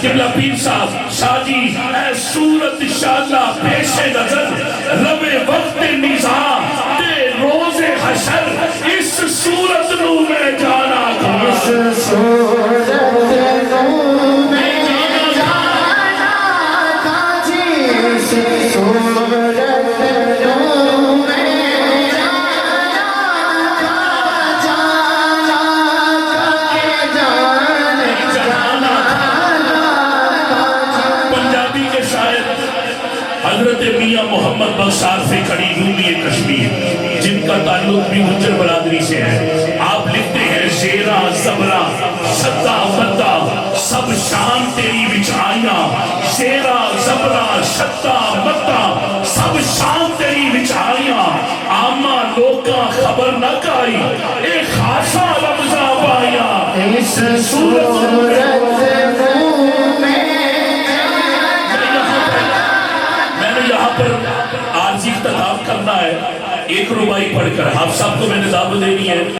قبلہ پیر صاحب شاجی اے صورت شادہ پیش نظر رب وقت نظام تے روز حشر اس صورت نو میں جانا تھا اس صورت نو میں جانا تھا جی اس صورت نو میں جانا تھا جانا پنجابی کے شاعر حضرت میاں محمد بخشار سے کھڑی رومی کشمیر جن کا تعلق بھی گجر برادری سے ہے آپ لکھتے ہیں زیرہ زبرہ شدہ مدہ سب شان تیری بچھائیاں زیرہ زبرہ شدہ مدہ سب شان تیری بچھائیاں آمہ لوکاں خبر نہ کائی ایک خاصا لمزہ پائیا اس صورت پر عارضی اختتام کرنا ہے ایک ربائی پڑھ کر آپ سب کو میں نے دعوت دینی ہے